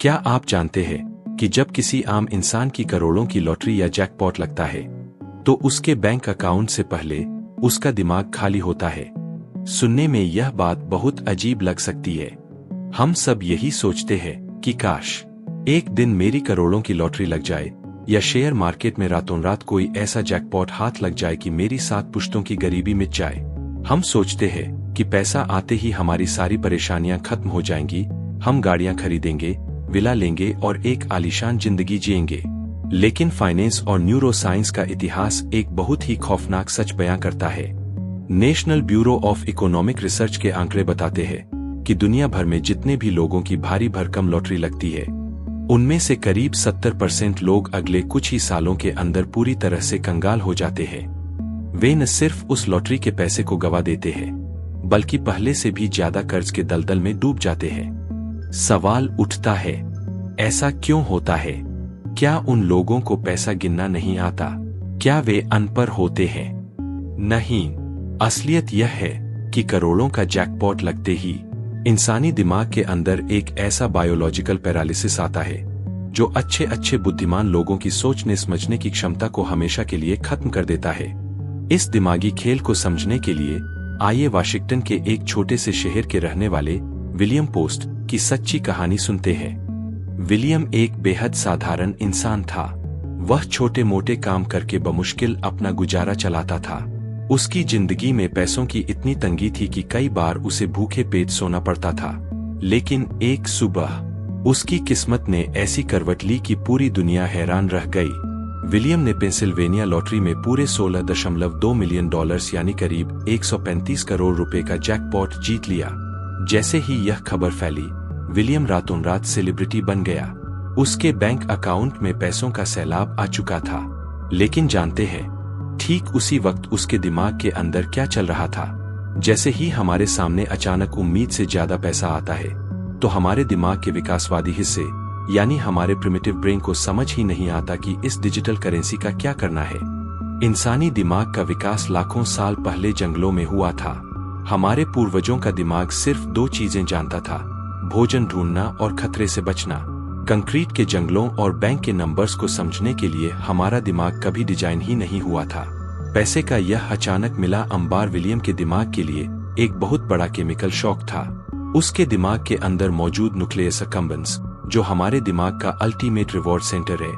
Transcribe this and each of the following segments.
क्या आप जानते हैं कि जब किसी आम इंसान की करोड़ों की लॉटरी या जैकपॉट लगता है तो उसके बैंक अकाउंट से पहले उसका दिमाग खाली होता है? सुनने में यह बात बहुत अजीब लग सकती है। हम सब यही सोचते हैं कि काश एक दिन मेरी करोड़ों की लॉटरी लग जाए या शेयर मार्केट में रातों रात कोई ऐसा जैकपॉट हाथ लग जाए कि मेरी 7 पुश्तों की गरीबी मिट जाए। हम सोचते हैं कि पैसा आते ही हमारी सारी परेशानियां खत्म हो जाएंगी, हम गाड़ियां खरीदेंगे, विला लेंगे और एक आलीशान जिंदगी जिएंगे। लेकिन फाइनेंस और न्यूरो साइंस का इतिहास एक बहुत ही खौफनाक सच बयां करता है। National bureau of economic research के आंकड़े बताते हैं कि दुनिया भर में जितने भी लोगों की भारी भरकम लॉटरी लगती है उनमें से करीब 70% लोग अगले कुछ ही सालों के अंदर पूरी तरह से कंगाल हो जाते हैं। वे न सिर्फ उस लॉटरी के पैसे को गवा देते हैं बल्कि पहले से भी ज्यादा कर्ज के दलदल में डूब जाते हैं। सवाल उठता है, ऐसा क्यों होता है? क्या उन लोगों को पैसा गिनना नहीं आता? क्या वे अनपढ़ होते हैं? नहीं, असलियत यह है कि करोड़ों का जैकपॉट लगते ही इंसानी दिमाग के अंदर एक ऐसा बायोलॉजिकल पैरालिसिस आता है जो अच्छे बुद्धिमान लोगों की सोचने समझने की क्षमता को हमेशा के लिए खत्म कर देता है। इस दिमागी खेल को समझने के लिए आइए वाशिंगटन के एक छोटे से शहर के रहने वाले विलियम पोस्ट की सच्ची कहानी सुनते हैं। विलियम एक बेहद साधारण इंसान था। वह छोटे मोटे काम करके बमुश्किल अपना गुजारा चलाता था। उसकी जिंदगी में पैसों की इतनी तंगी थी कि कई बार उसे भूखे पेट सोना पड़ता था। लेकिन एक सुबह उसकी किस्मत ने ऐसी करवट ली कि पूरी दुनिया हैरान रह गई। विलियम ने पेंसिल्वेनिया लॉटरी में पूरे 16.2 मिलियन डॉलर्स यानी करीब 135 करोड़ रुपए का जैकपॉट जीत लिया। जैसे ही यह खबर फैली, विलियम रातों रात सेलिब्रिटी बन गया। उसके बैंक अकाउंट में पैसों का सैलाब आ चुका था। लेकिन जानते हैं, ठीक उसी वक्त उसके दिमाग के अंदर क्या चल रहा था? जैसे ही हमारे सामने अचानक उम्मीद से ज्यादा पैसा आता है तो हमारे दिमाग के विकासवादी हिस्से यानी हमारे प्रिमिटिव ब्रेन को समझ ही नहीं आता कि इस डिजिटल करेंसी का क्या करना है। इंसानी दिमाग का विकास लाखों साल पहले जंगलों में हुआ था। हमारे पूर्वजों का दिमाग सिर्फ 2 चीजें जानता था, भोजन ढूंढना और खतरे से बचना। कंक्रीट के जंगलों और बैंक के नंबर्स को समझने के लिए हमारा दिमाग कभी डिजाइन ही नहीं हुआ था। पैसे का यह अचानक मिला अंबार विलियम के दिमाग के लिए एक बहुत बड़ा केमिकल शॉक था। उसके दिमाग के अंदर मौजूद न्यूक्लियस अकम्बेंस, जो हमारे दिमाग का अल्टीमेट रिवॉर्ड सेंटर है,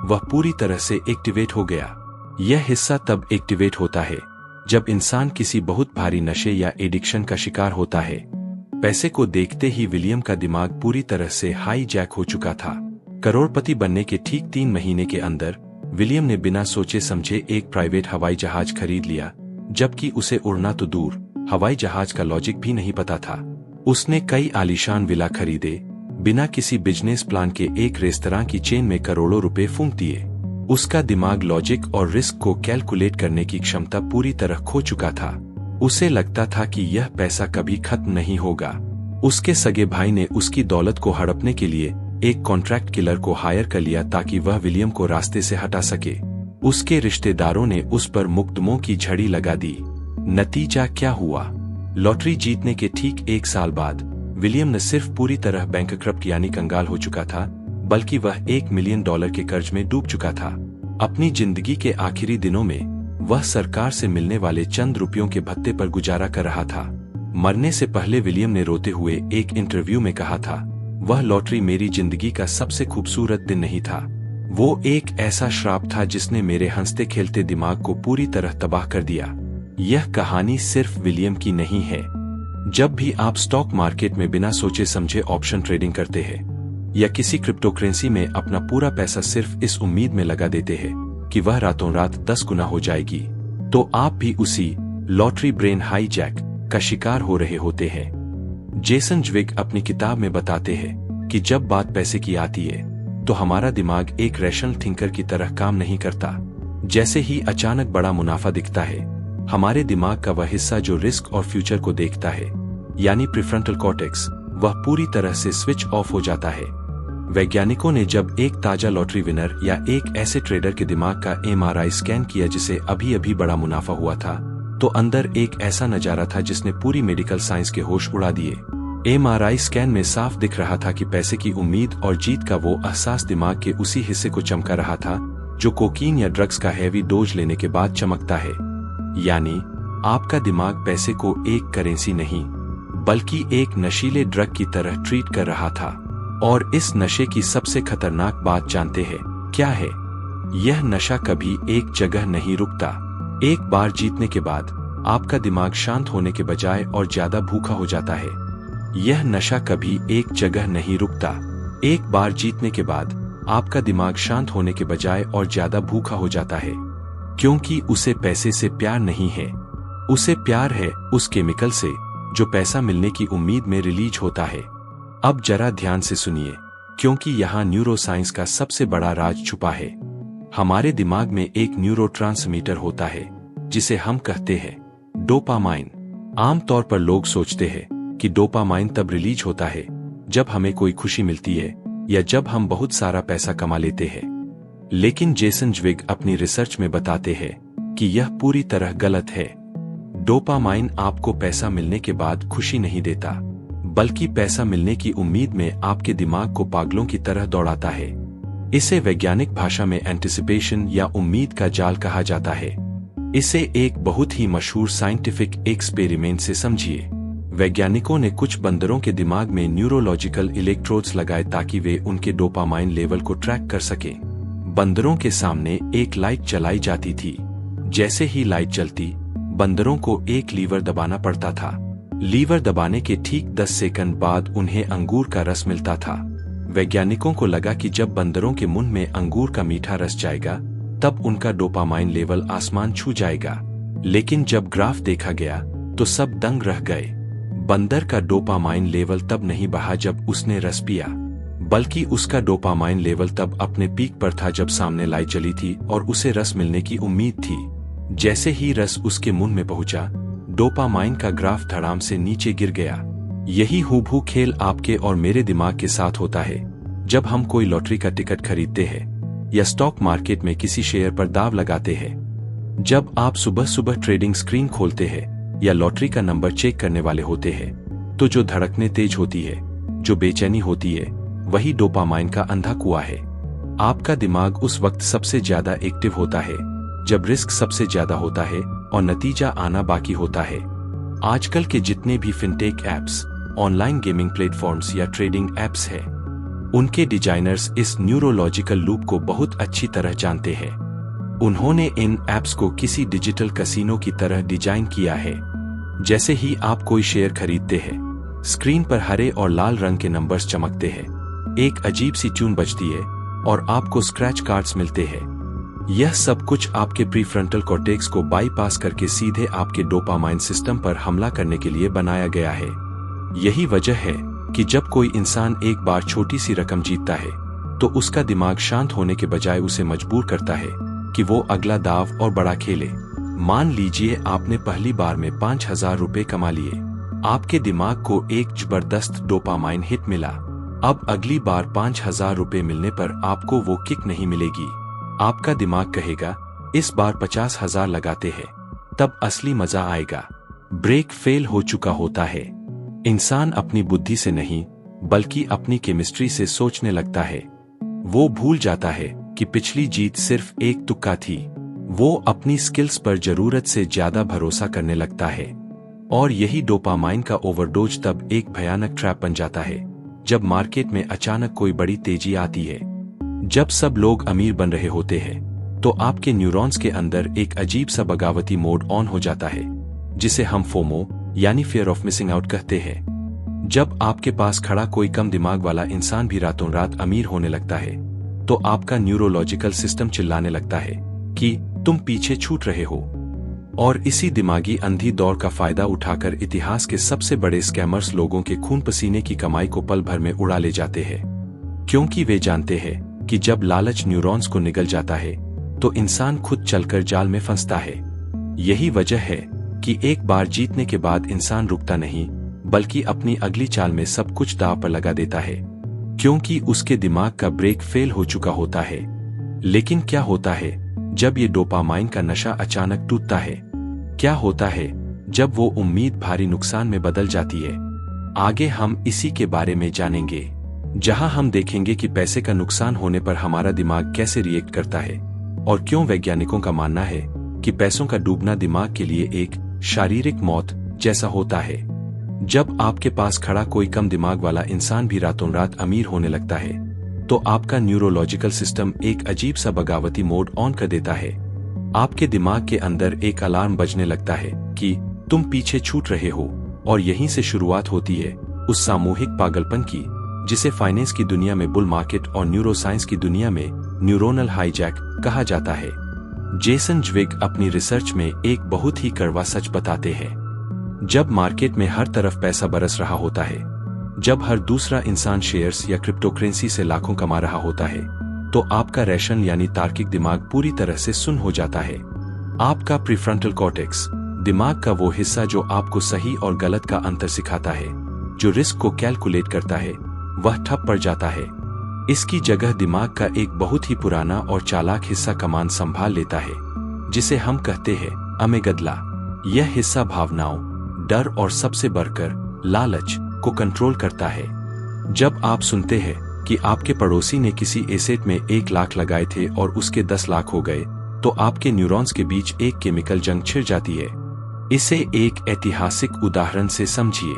वह पूरी तरह से एक्टिवेट हो गया। यह हिस्सा तब एक्टिवेट होता है जब इंसान किसी बहुत भारी नशे या एडिक्शन का शिकार होता है। पैसे को देखते ही विलियम का दिमाग पूरी तरह से हाईजैक हो चुका था। करोड़पति बनने के ठीक 3 महीने के अंदर विलियम ने बिना सोचे समझे एक प्राइवेट हवाई जहाज खरीद लिया, जबकि उसे उड़ना तो दूर, हवाई जहाज का लॉजिक भी नहीं पता था। उसने कई आलीशान विला खरीदे, बिना किसी बिजनेस प्लान के एक रेस्तरां की चेन में करोड़ों रुपए फूंक दिए। उसका दिमाग लॉजिक और रिस्क को कैलकुलेट करने की क्षमता पूरी तरह खो चुका था। उसे लगता था कि यह पैसा कभी खत्म नहीं होगा। उसके सगे भाई ने उसकी दौलत को हड़पने के लिए एक कॉन्ट्रैक्ट किलर को हायर कर लिया ताकि वह विलियम को रास्ते से हटा सके। उसके रिश्तेदारों ने उस पर मुकदमों की झड़ी लगा दी। नतीजा क्या हुआ? लॉटरी जीतने के ठीक 1 साल बाद विलियम न सिर्फ पूरी तरह बैंकक्रप्ट यानी कंगाल हो चुका था, बल्कि वह $1 मिलियन के कर्ज में डूब चुका था। अपनी जिंदगी के आखिरी दिनों में वह सरकार से मिलने वाले चंद रुपयों के भत्ते पर गुजारा कर रहा था। मरने से पहले विलियम ने रोते हुए एक इंटरव्यू में कहा था, वह लॉटरी मेरी जिंदगी का सबसे खूबसूरत दिन नहीं था, वो एक ऐसा श्राप था जिसने मेरे हंसते खेलते दिमाग को पूरी तरह तबाह कर दिया। यह कहानी सिर्फ विलियम की नहीं है। जब भी आप स्टॉक मार्केट में बिना सोचे समझे ऑप्शन ट्रेडिंग करते हैं या किसी क्रिप्टोकरेंसी में अपना पूरा पैसा सिर्फ इस उम्मीद में लगा देते हैं कि वह रातों रात 10 गुना हो जाएगी, तो आप भी उसी लॉटरी ब्रेन हाईजैक का शिकार हो रहे होते हैं। जेसन ज्विग अपनी किताब में बताते हैं कि जब बात पैसे की आती है तो हमारा दिमाग एक रैशनल थिंकर की तरह काम नहीं करता। जैसे ही अचानक बड़ा मुनाफा दिखता है, हमारे दिमाग का वह हिस्सा जो रिस्क और फ्यूचर को देखता है यानी प्रीफ्रंटल कॉर्टेक्स, वह पूरी तरह से स्विच ऑफ हो जाता है। वैज्ञानिकों ने जब एक ताजा लॉटरी विनर या एक ऐसे ट्रेडर के दिमाग का MRI स्कैन किया जिसे अभी अभी बड़ा मुनाफा हुआ था, तो अंदर एक ऐसा नजारा था जिसने पूरी मेडिकल साइंस के होश उड़ा दिए। MRI स्कैन में साफ दिख रहा था कि पैसे की उम्मीद और जीत का वो एहसास दिमाग के उसी हिस्से को चमका रहा था जो कोकीन या ड्रग्स का हैवी डोज लेने के बाद चमकता है। यानी आपका दिमाग पैसे को एक करेंसी नहीं बल्कि एक नशीले ड्रग की तरह ट्रीट कर रहा था। और इस नशे की सबसे खतरनाक बात जानते हैं क्या है? यह नशा कभी एक जगह नहीं रुकता। एक बार जीतने के बाद आपका दिमाग शांत होने के बजाय और ज्यादा भूखा हो जाता है। यह नशा कभी एक जगह नहीं रुकता। एक बार जीतने के बाद आपका दिमाग शांत होने के बजाय और ज्यादा भूखा हो जाता है, क्योंकि उसे पैसे से प्यार नहीं है, उसे प्यार है उस केमिकल से जो पैसा मिलने की उम्मीद में रिलीज होता है। अब जरा ध्यान से सुनिए, क्योंकि यहाँ न्यूरोसाइंस का सबसे बड़ा राज छुपा है। हमारे दिमाग में एक न्यूरोट्रांसमीटर होता है जिसे हम कहते हैं डोपामाइन। आमतौर पर लोग सोचते हैं कि डोपामाइन तब रिलीज होता है जब हमें कोई खुशी मिलती है या जब हम बहुत सारा पैसा कमा लेते हैं। लेकिन जेसन ज्विग अपनी रिसर्च में बताते हैं कि यह पूरी तरह गलत है। डोपामाइन आपको पैसा मिलने के बाद खुशी नहीं देता, बल्कि पैसा मिलने की उम्मीद में आपके दिमाग को पागलों की तरह दौड़ाता है। इसे वैज्ञानिक भाषा में एंटिसिपेशन या उम्मीद का जाल कहा जाता है। इसे एक बहुत ही मशहूर साइंटिफिक एक्सपेरिमेंट से समझिए। वैज्ञानिकों ने कुछ बंदरों के दिमाग में न्यूरोलॉजिकल इलेक्ट्रोड्स लगाए ताकि वे उनके डोपामाइन लेवल को ट्रैक कर सकें। बंदरों के सामने एक लाइट जलाई जाती थी। जैसे ही लाइट जलती, बंदरों को एक लीवर दबाना पड़ता था। लीवर दबाने के ठीक 10 सेकंड बाद उन्हें अंगूर का रस मिलता था। वैज्ञानिकों को लगा कि जब बंदरों के मुंह में अंगूर का मीठा रस जाएगा तब उनका डोपामाइन लेवल आसमान छू जाएगा। लेकिन जब ग्राफ देखा गया तो सब दंग रह गए। बंदर का डोपामाइन लेवल तब नहीं बढ़ा जब उसने रस पिया, बल्कि उसका डोपामाइन लेवल तब अपने पीक पर था जब सामने लाइट जली थी और उसे रस मिलने की उम्मीद थी। जैसे ही रस उसके मुंह में पहुंचा, डोपामाइन का ग्राफ धड़ाम से नीचे गिर गया। यही हूबहू खेल आपके और मेरे दिमाग के साथ होता है जब हम कोई लॉटरी का टिकट खरीदते हैं या स्टॉक मार्केट में किसी शेयर पर दाव लगाते हैं। जब आप सुबह सुबह ट्रेडिंग स्क्रीन खोलते हैं या लॉटरी का नंबर चेक करने वाले होते हैं, तो जो धड़कने तेज होती है, जो बेचैनी होती है, वही डोपामाइन का अंधा कुआं है। आपका दिमाग उस वक्त सबसे ज्यादा एक्टिव होता है जब रिस्क सबसे ज्यादा होता है और नतीजा आना बाकी होता है। आजकल के जितने भी fintech apps, online gaming platforms या ट्रेडिंग एप्स हैं, उनके डिजाइनर्स इस न्यूरोलॉजिकल लूप को बहुत अच्छी तरह जानते हैं। उन्होंने इन एप्स को किसी डिजिटल कैसीनो की तरह डिजाइन किया है। जैसे ही आप कोई शेयर खरीदते हैं, स्क्रीन पर हरे और लाल रंग के नंबर्स चमकते हैं, एक अजीब सी ट्यून बजती है और आपको स्क्रैच कार्ड्स मिलते हैं। यह सब कुछ आपके प्रीफ्रंटल कॉर्टेक्स को बाईपास करके सीधे आपके डोपामाइन सिस्टम पर हमला करने के लिए बनाया गया है। यही वजह है कि जब कोई इंसान एक बार छोटी सी रकम जीतता है तो उसका दिमाग शांत होने के बजाय उसे मजबूर करता है कि वो अगला दाव और बड़ा खेले। मान लीजिए आपने पहली बार में 5,000 रुपए कमा लिए। आपके दिमाग को एक जबरदस्त डोपामाइन हिट मिला। अब अगली बार 5,000 रुपए मिलने पर आपको वो किक नहीं मिलेगी। आपका दिमाग कहेगा इस बार 50,000 लगाते हैं, तब असली मजा आएगा। ब्रेक फेल हो चुका होता है। इंसान अपनी बुद्धि से नहीं बल्कि अपनी केमिस्ट्री से सोचने लगता है। वो भूल जाता है कि पिछली जीत सिर्फ एक तुक्का थी। वो अपनी स्किल्स पर जरूरत से ज्यादा भरोसा करने लगता है। और यही डोपामाइन का ओवरडोज तब एक भयानक ट्रैप बन जाता है जब मार्केट में अचानक कोई बड़ी तेजी आती है। जब सब लोग अमीर बन रहे होते हैं तो आपके न्यूरॉन्स के अंदर एक अजीब सा बगावती मोड ऑन हो जाता है, जिसे हम फोमो यानी फियर ऑफ मिसिंग आउट कहते हैं। जब आपके पास खड़ा कोई कम दिमाग वाला इंसान भी रातों रात अमीर होने लगता है तो आपका न्यूरोलॉजिकल सिस्टम चिल्लाने लगता है कि तुम पीछे छूट रहे हो। और इसी दिमागी अंधी दौड़ का फायदा उठाकर इतिहास के सबसे बड़े स्कैमर्स लोगों के खून पसीने की कमाई को पल भर में उड़ा ले जाते हैं, क्योंकि वे जानते हैं कि जब लालच न्यूरॉन्स को निगल जाता है तो इंसान खुद चलकर जाल में फंसता है। यही वजह है कि एक बार जीतने के बाद इंसान रुकता नहीं बल्कि अपनी अगली चाल में सब कुछ दांव पर लगा देता है, क्योंकि उसके दिमाग का ब्रेक फेल हो चुका होता है। लेकिन क्या होता है जब ये डोपामाइन का नशा अचानक टूटता है? क्या होता है जब वो उम्मीद भारी नुकसान में बदल जाती है? आगे हम इसी के बारे में जानेंगे, जहां हम देखेंगे कि पैसे का नुकसान होने पर हमारा दिमाग कैसे रिएक्ट करता है और क्यों वैज्ञानिकों का मानना है कि पैसों का डूबना दिमाग के लिए एक शारीरिक मौत जैसा होता है। जब आपके पास खड़ा कोई कम दिमाग वाला इंसान भी रातों रात अमीर होने लगता है, तो आपका न्यूरोलॉजिकल सिस्टम एक अजीब सा बगावती मोड ऑन कर देता है। आपके दिमाग के अंदर एक अलार्म बजने लगता है कि तुम पीछे छूट रहे हो, और यहीं से शुरुआत होती है उस सामूहिक पागलपन की जिसे फाइनेंस की दुनिया में बुल मार्केट और न्यूरोसाइंस की दुनिया में न्यूरोनल हाईजैक कहा जाता है। जेसन ज्विग अपनी रिसर्च में एक बहुत ही कड़वा सच बताते हैं। जब मार्केट में हर तरफ पैसा बरस रहा होता है, जब हर दूसरा इंसान शेयर्स या क्रिप्टोकरेंसी से लाखों कमा रहा होता है, तो आपका रैशन यानी तार्किक दिमाग पूरी तरह से सुन्न हो जाता है। आपका प्रीफ्रंटल कॉर्टेक्स, दिमाग का वो हिस्सा जो आपको सही और गलत का अंतर सिखाता है, जो रिस्क को कैलकुलेट करता है, वह ठप पड़ जाता है। इसकी जगह दिमाग का एक बहुत ही पुराना और चालाक हिस्सा कमान संभाल लेता है, जिसे हम कहते हैं अमेगडला। यह हिस्सा भावनाओं, डर और सबसे बढ़कर लालच को कंट्रोल करता है। जब आप सुनते हैं कि आपके पड़ोसी ने किसी एसेट में 1 लाख लगाए थे और उसके 10 लाख हो गए, तो आपके न्यूरॉन्स के बीच एक केमिकल जंग छिड़ जाती है। इसे एक ऐतिहासिक उदाहरण से समझिए।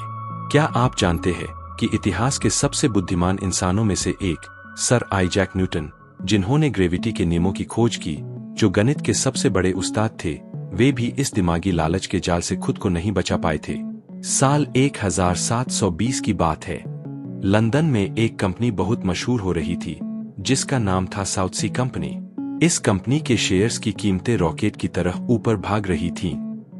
क्या आप जानते हैं कि इतिहास के सबसे बुद्धिमान इंसानों में से एक सर आइजैक न्यूटन, जिन्होंने ग्रेविटी के नियमों की खोज की, जो गणित के सबसे बड़े उस्ताद थे, वे भी इस दिमागी लालच के जाल से खुद को नहीं बचा पाए थे। साल 1720 की बात है। लंदन में एक कंपनी बहुत मशहूर हो रही थी, जिसका नाम था साउथ सी कंपनी। इस कंपनी के शेयर्स की कीमतें रॉकेट की तरह ऊपर भाग रही थीं।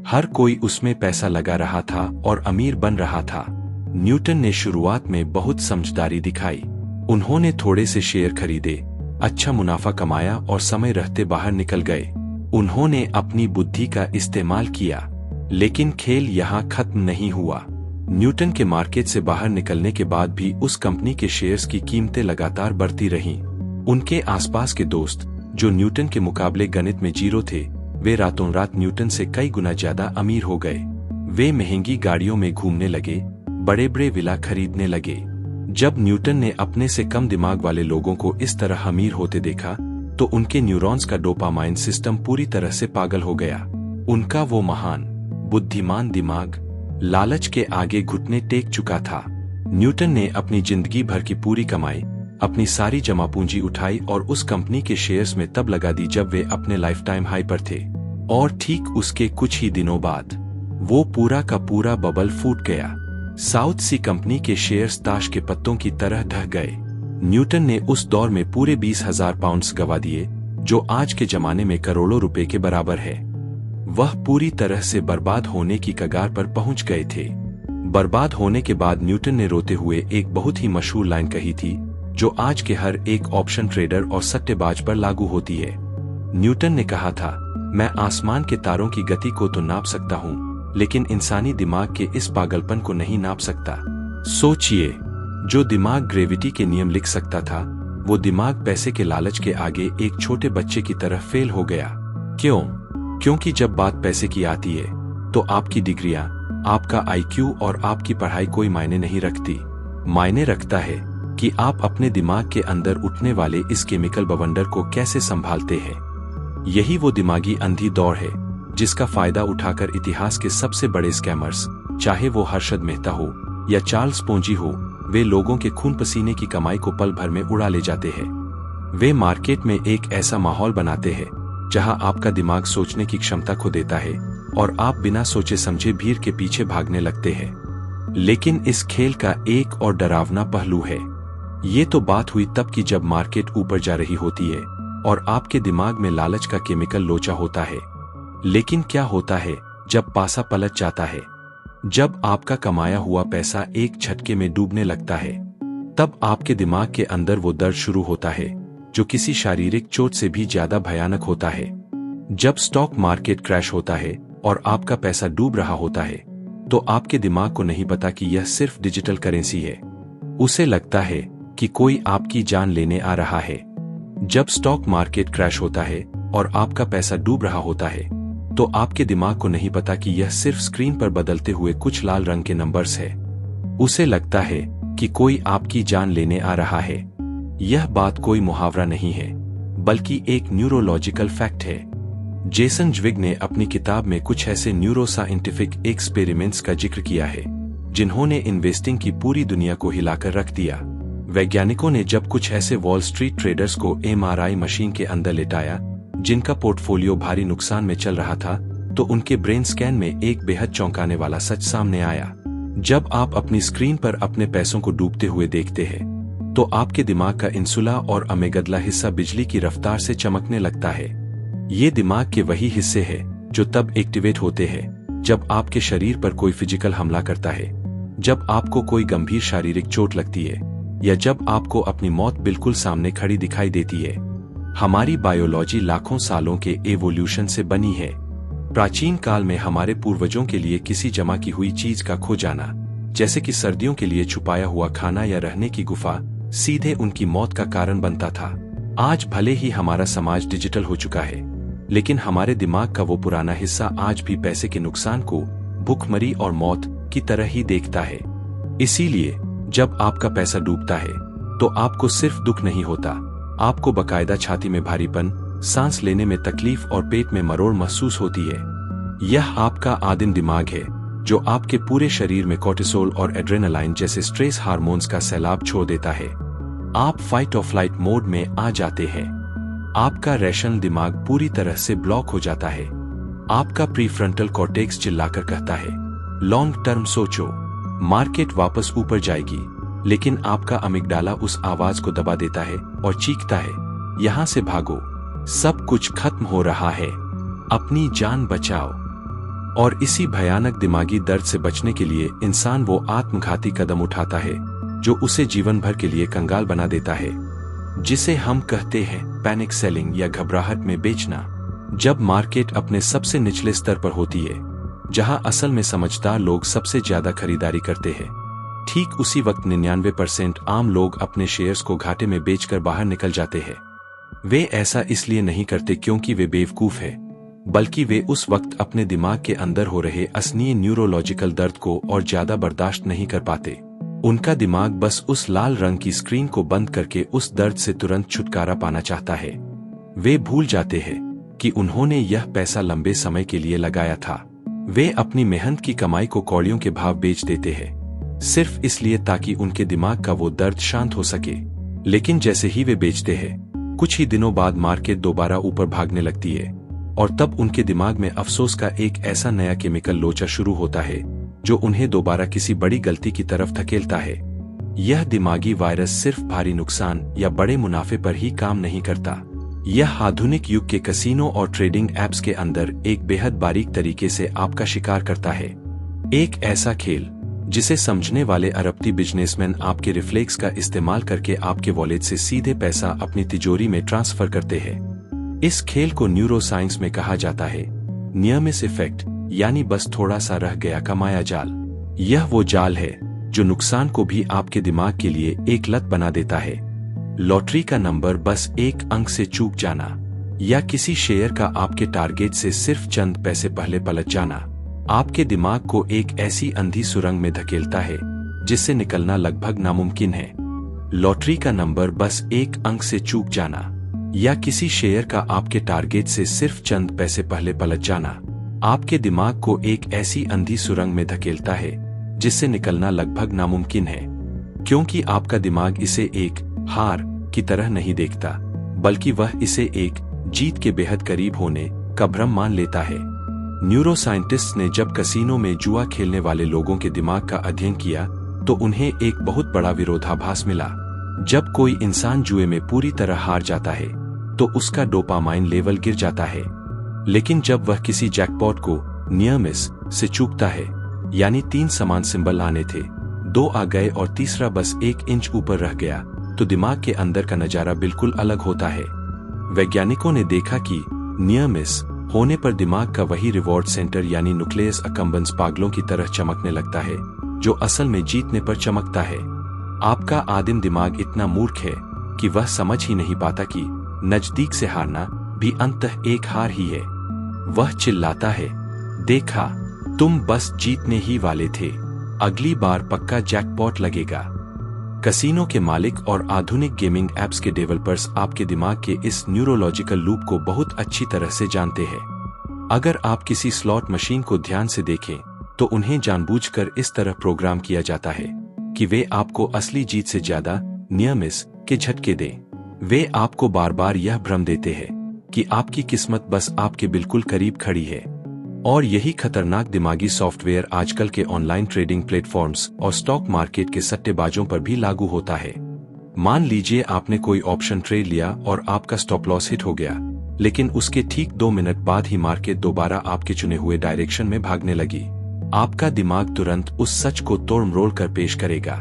हर कोई उसमें पैसा लगा रहा था और अमीर बन रहा था। न्यूटन ने शुरुआत में बहुत समझदारी दिखाई। उन्होंने थोड़े से शेयर खरीदे, अच्छा मुनाफा कमाया और समय रहते बाहर निकल गए। उन्होंने अपनी बुद्धि का इस्तेमाल किया, लेकिन खेल यहाँ खत्म नहीं हुआ। न्यूटन के मार्केट से बाहर निकलने के बाद भी उस कंपनी के शेयर्स की कीमतें लगातार बढ़ती रहीं। उनके आसपास के दोस्त, जो न्यूटन के मुकाबले गणित में जीरो थे, वे रातों रात न्यूटन से कई गुना ज्यादा अमीर हो गए। वे महंगी गाड़ियों में घूमने लगे, बड़े बड़े विला खरीदने लगे। जब न्यूटन ने अपने से कम दिमाग वाले लोगों को इस तरह अमीर होते देखा, तो उनके न्यूरॉन्स का डोपामाइन सिस्टम पूरी तरह से पागल हो गया। उनका वो महान, बुद्धिमान दिमाग लालच के आगे घुटने टेक चुका था। न्यूटन ने अपनी जिंदगी भर की पूरी कमाई, अपनी सारी जमा पूंजी उठाई और उस कंपनी के शेयर्स में तब लगा दी जब वे अपने लाइफ टाइम हाई पर थे। और ठीक उसके कुछ ही दिनों बाद वो पूरा का पूरा बबल फूट गया। साउथ सी कंपनी के शेयर्स ताश के पत्तों की तरह ढह गए। न्यूटन ने उस दौर में पूरे 20,000 पाउंड्स गवा दिए, जो आज के जमाने में करोड़ों रुपए के बराबर है। वह पूरी तरह से बर्बाद होने की कगार पर पहुंच गए थे। बर्बाद होने के बाद न्यूटन ने रोते हुए एक बहुत ही मशहूर लाइन कही थी, जो आज के हर एक ऑप्शन ट्रेडर और सट्टेबाज पर लागू होती है। न्यूटन ने कहा था, मैं आसमान के तारों की गति को तो नाप सकता हूँ, लेकिन इंसानी दिमाग के इस पागलपन को नहीं नाप सकता। सोचिए, जो दिमाग ग्रेविटी के नियम लिख सकता था, वो दिमाग पैसे के लालच के आगे एक छोटे बच्चे की तरह फेल हो गया। क्यों? क्योंकि जब बात पैसे की आती है, तो आपकी डिग्रियां, आपका IQ और आपकी पढ़ाई कोई मायने नहीं रखती। मायने रखता है कि आप अपने दिमाग के अंदर उठने वाले इस केमिकल बवंडर को कैसे संभालते हैं। यही वो दिमागी अंधी दौड़ है जिसका फायदा उठाकर इतिहास के सबसे बड़े स्कैमर्स, चाहे वो हर्षद मेहता हो या चार्ल्स पोंजी हो, वे लोगों के खून पसीने की कमाई को पल भर में उड़ा ले जाते हैं। वे मार्केट में एक ऐसा माहौल बनाते हैं जहां आपका दिमाग सोचने की क्षमता खो देता है और आप बिना सोचे समझे भीड़ के पीछे भागने लगते हैं। लेकिन इस खेल का एक और डरावना पहलू है। ये तो बात हुई तब की जब मार्केट ऊपर जा रही होती है और आपके दिमाग में लालच का केमिकल लोचा होता है। लेकिन क्या होता है जब पासा पलट जाता है? जब आपका कमाया हुआ पैसा एक झटके में डूबने लगता है, तब आपके दिमाग के अंदर वो दर्द शुरू होता है जो किसी शारीरिक चोट से भी ज्यादा भयानक होता है। जब स्टॉक मार्केट क्रैश होता है और आपका पैसा डूब रहा होता है, तो आपके दिमाग को नहीं पता कि यह सिर्फ डिजिटल करेंसी है। उसे लगता है कि कोई आपकी जान लेने आ रहा है। जब स्टॉक मार्केट क्रैश होता है और आपका पैसा डूब रहा होता है, तो आपके दिमाग को नहीं पता कि यह सिर्फ स्क्रीन पर बदलते हुए कुछ लाल रंग के नंबर्स है। उसे लगता है कि कोई आपकी जान लेने आ रहा है। यह बात कोई मुहावरा नहीं है, बल्कि एक न्यूरोलॉजिकल फैक्ट है। जेसन ज्विग ने अपनी किताब में कुछ ऐसे न्यूरोसाइंटिफिक एक्सपेरिमेंट्स का जिक्र किया है जिन्होंने इन्वेस्टिंग की पूरी दुनिया को हिलाकर रख दिया। वैज्ञानिकों ने जब कुछ ऐसे वॉल स्ट्रीट ट्रेडर्स को MRI मशीन के अंदर लेटाया जिनका पोर्टफोलियो भारी नुकसान में चल रहा था, तो उनके ब्रेन स्कैन में एक बेहद चौंकाने वाला सच सामने आया। जब आप अपनी स्क्रीन पर अपने पैसों को डूबते हुए देखते हैं, तो आपके दिमाग का इंसुला और अमेगडला हिस्सा बिजली की रफ्तार से चमकने लगता है। ये दिमाग के वही हिस्से हैं जो तब एक्टिवेट होते हैं जब आपके शरीर पर कोई फिजिकल हमला करता है, जब आपको कोई गंभीर शारीरिक चोट लगती है, या जब आपको अपनी मौत बिल्कुल सामने खड़ी दिखाई देती है। हमारी बायोलॉजी लाखों सालों के एवोल्यूशन से बनी है। प्राचीन काल में हमारे पूर्वजों के लिए किसी जमा की हुई चीज का खो जाना, जैसे कि सर्दियों के लिए छुपाया हुआ खाना या रहने की गुफा, सीधे उनकी मौत का कारण बनता था। आज भले ही हमारा समाज डिजिटल हो चुका है, लेकिन हमारे दिमाग का वो पुराना हिस्सा आज भी पैसे के नुकसान को भूखमरी और मौत की तरह ही देखता है। इसीलिए जब आपका पैसा डूबता है, तो आपको सिर्फ दुख नहीं होता, आपको बकायदा छाती में भारीपन, सांस लेने में तकलीफ और पेट में मरोड़ महसूस होती है। यह आपका आदिम दिमाग है जो आपके पूरे शरीर में कोर्टिसोल और एड्रेनालाइन जैसे स्ट्रेस हार्मोन्स का सैलाब छोड़ देता है। आप फाइट और फ्लाइट मोड में आ जाते हैं। आपका रैशनल दिमाग पूरी तरह से ब्लॉक हो जाता है। आपका प्रीफ्रंटल कॉर्टेक्स चिल्लाकर कहता है, लॉन्ग टर्म सोचो, मार्केट वापस ऊपर जाएगी। लेकिन आपका अमिगडाला उस आवाज को दबा देता है और चीखता है, यहां से भागो, सब कुछ खत्म हो रहा है, अपनी जान बचाओ। और इसी भयानक दिमागी दर्द से बचने के लिए इंसान वो आत्मघाती कदम उठाता है जो उसे जीवन भर के लिए कंगाल बना देता है, जिसे हम कहते हैं पैनिक सेलिंग या घबराहट में बेचना। जब मार्केट अपने सबसे निचले स्तर पर होती है, जहां असल में समझदार लोग सबसे ज्यादा खरीदारी करते हैं, ठीक उसी वक्त 99% आम लोग अपने शेयर्स को घाटे में बेचकर बाहर निकल जाते हैं। वे ऐसा इसलिए नहीं करते क्योंकि वे बेवकूफ हैं, बल्कि वे उस वक्त अपने दिमाग के अंदर हो रहे असली न्यूरोलॉजिकल दर्द को और ज्यादा बर्दाश्त नहीं कर पाते। उनका दिमाग बस उस लाल रंग की स्क्रीन को बंद करके उस दर्द से तुरंत छुटकारा पाना चाहता है। वे भूल जाते हैं कि उन्होंने यह पैसा लंबे समय के लिए लगाया था। वे अपनी मेहनत की कमाई को कौड़ियों के भाव बेच देते हैं, सिर्फ इसलिए ताकि उनके दिमाग का वो दर्द शांत हो सके। लेकिन जैसे ही वे बेचते हैं, कुछ ही दिनों बाद मार्केट दोबारा ऊपर भागने लगती है, और तब उनके दिमाग में अफसोस का एक ऐसा नया केमिकल लोचा शुरू होता है जो उन्हें दोबारा किसी बड़ी गलती की तरफ धकेलता है। यह दिमागी वायरस सिर्फ भारी नुकसान या बड़े मुनाफे पर ही काम नहीं करता। यह आधुनिक युग के कसीनो और ट्रेडिंग एप्स के अंदर एक बेहद बारीक तरीके से आपका शिकार करता है। एक ऐसा खेल जिसे समझने वाले अरबती बिजनेसमैन आपके रिफ्लेक्स का इस्तेमाल करके आपके वॉलेट से सीधे पैसा अपनी तिजोरी में ट्रांसफर करते हैं। इस खेल को न्यूरोसाइंस में कहा जाता है नियर मिस इफेक्ट, यानी बस थोड़ा सा रह गया का माया जाल। यह वो जाल है जो नुकसान को भी आपके दिमाग के लिए एक लत बना देता है। लॉटरी का नंबर बस एक अंक से चूक जाना, या किसी शेयर का आपके टारगेट से सिर्फ चंद पैसे पहले पलट जाना, आपके दिमाग को एक ऐसी अंधी सुरंग में धकेलता है जिससे निकलना लगभग नामुमकिन है। लॉटरी का नंबर बस एक अंक से चूक जाना, या किसी शेयर का आपके टारगेट से सिर्फ चंद पैसे पहले पलट जाना, आपके दिमाग को एक ऐसी अंधी सुरंग में धकेलता है जिससे निकलना लगभग नामुमकिन है, क्योंकि आपका दिमाग इसे एक हार की तरह नहीं देखता, बल्कि वह इसे एक जीत के बेहद करीब होने का भ्रम मान लेता है। न्यूरोसाइंटिस्ट्स ने जब कसीनो में जुआ खेलने वाले लोगों के दिमाग का अध्ययन किया, तो उन्हें एक बहुत बड़ा विरोधाभास मिला। जब कोई इंसान जुए में पूरी तरह हार जाता है, तो उसका डोपामाइन लेवल गिर जाता है। लेकिन जब वह किसी जैकपॉट को नियर मिस से चूकता है, यानी 3 समान सिंबल आने थे, 2 आ गए और तीसरा बस 1 इंच ऊपर रह गया, तो दिमाग के अंदर का नजारा बिल्कुल अलग होता है। वैज्ञानिकों ने देखा कि नियर मिस होने पर दिमाग का वही रिवॉर्ड सेंटर यानी न्यूक्लियस अकम्बेंस पागलों की तरह चमकने लगता है, जो असल में जीतने पर चमकता है। आपका आदिम दिमाग इतना मूर्ख है कि वह समझ ही नहीं पाता कि नजदीक से हारना भी अंततः एक हार ही है। वह चिल्लाता है, देखा, तुम बस जीतने ही वाले थे, अगली बार पक्का जैकपॉट लगेगा। कसीनो के मालिक और आधुनिक गेमिंग ऐप्स के डेवलपर्स आपके दिमाग के इस न्यूरोलॉजिकल लूप को बहुत अच्छी तरह से जानते हैं। अगर आप किसी स्लॉट मशीन को ध्यान से देखें तो उन्हें जानबूझकर इस तरह प्रोग्राम किया जाता है कि वे आपको असली जीत से ज्यादा नियर मिस के झटके दें। वे आपको बार बार यह भ्रम देते हैं कि आपकी किस्मत बस आपके बिल्कुल करीब खड़ी है। और यही खतरनाक दिमागी सॉफ्टवेयर आजकल के ऑनलाइन ट्रेडिंग प्लेटफॉर्म्स और स्टॉक मार्केट के सट्टेबाजों पर भी लागू होता है। मान लीजिए आपने कोई ऑप्शन ट्रेड लिया और आपका स्टॉप लॉस हिट हो गया, लेकिन उसके ठीक 2 मिनट बाद ही मार्केट दोबारा आपके चुने हुए डायरेक्शन में भागने लगी। आपका दिमाग तुरंत उस सच को तोड़-मरोड़ कर पेश करेगा।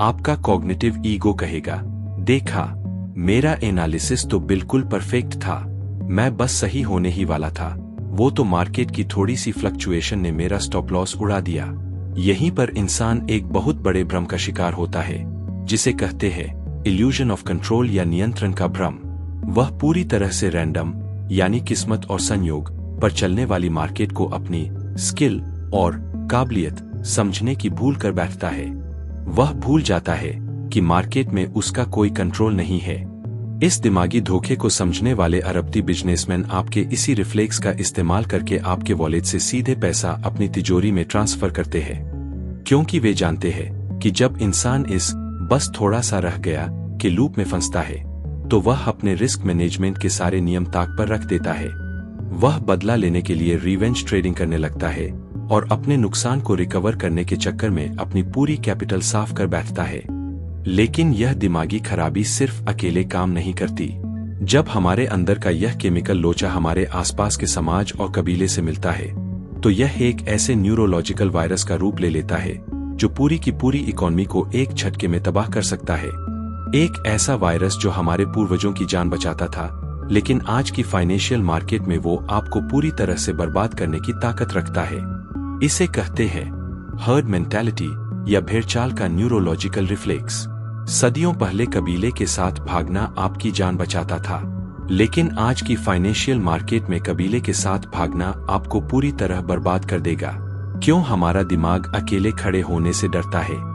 आपका कॉग्निटिव ईगो कहेगा, देखा, मेरा एनालिसिस तो बिल्कुल परफेक्ट था, मैं बस सही होने ही वाला था, वो तो मार्केट की थोड़ी सी फ्लक्चुएशन ने मेरा स्टॉप लॉस उड़ा दिया। यहीं पर इंसान एक बहुत बड़े भ्रम का शिकार होता है, जिसे कहते हैं इल्यूजन ऑफ कंट्रोल या नियंत्रण का भ्रम। वह पूरी तरह से रैंडम यानी किस्मत और संयोग पर चलने वाली मार्केट को अपनी स्किल और काबिलियत समझने की भूल कर बैठता है। वह भूल जाता है कि मार्केट में उसका कोई कंट्रोल नहीं है। इस दिमागी धोखे को समझने वाले अरबती बिजनेसमैन आपके इसी रिफ्लेक्स का इस्तेमाल करके आपके वॉलेट से सीधे पैसा अपनी तिजोरी में ट्रांसफर करते हैं, क्योंकि वे जानते हैं कि जब इंसान इस बस थोड़ा सा रह गया के लूप में फंसता है तो वह अपने रिस्क मैनेजमेंट के सारे नियम ताक पर रख देता है। वह बदला लेने के लिए रिवेंज ट्रेडिंग करने लगता है और अपने नुकसान को रिकवर करने के चक्कर में अपनी पूरी कैपिटल साफ कर बैठता है। लेकिन यह दिमागी खराबी सिर्फ अकेले काम नहीं करती। जब हमारे अंदर का यह केमिकल लोचा हमारे आसपास के समाज और कबीले से मिलता है तो यह एक ऐसे न्यूरोलॉजिकल वायरस का रूप ले लेता है जो पूरी की पूरी इकोनॉमी को एक झटके में तबाह कर सकता है। एक ऐसा वायरस जो हमारे पूर्वजों की जान बचाता था, लेकिन आज की फाइनेंशियल मार्केट में वो आपको पूरी तरह से बर्बाद करने की ताकत रखता है। इसे कहते हैं हर्ड मेंटालिटी या भेड़चाल का न्यूरोलॉजिकल रिफ्लेक्स। सदियों पहले कबीले के साथ भागना आपकी जान बचाता था, लेकिन आज की फाइनेंशियल मार्केट में कबीले के साथ भागना आपको पूरी तरह बर्बाद कर देगा। क्यों हमारा दिमाग अकेले खड़े होने से डरता है?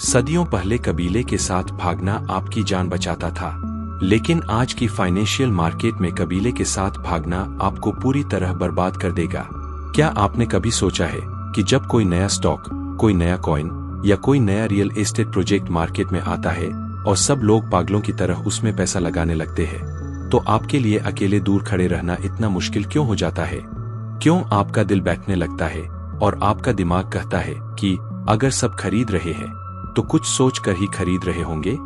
सदियों पहले कबीले के साथ भागना आपकी जान बचाता था, लेकिन आज की फाइनेंशियल मार्केट में कबीले के साथ भागना आपको पूरी तरह बर्बाद कर देगा। क्या आपने कभी सोचा है कि जब कोई नया स्टॉक, कोई नया कॉइन या कोई नया रियल एस्टेट प्रोजेक्ट मार्केट में आता है और सब लोग पागलों की तरह उसमें पैसा लगाने लगते हैं, तो आपके लिए अकेले दूर खड़े रहना इतना मुश्किल क्यों हो जाता है? क्यों आपका दिल बैठने लगता है और आपका दिमाग कहता है कि अगर सब खरीद रहे हैं तो कुछ सोच कर ही खरीद रहे होंगे?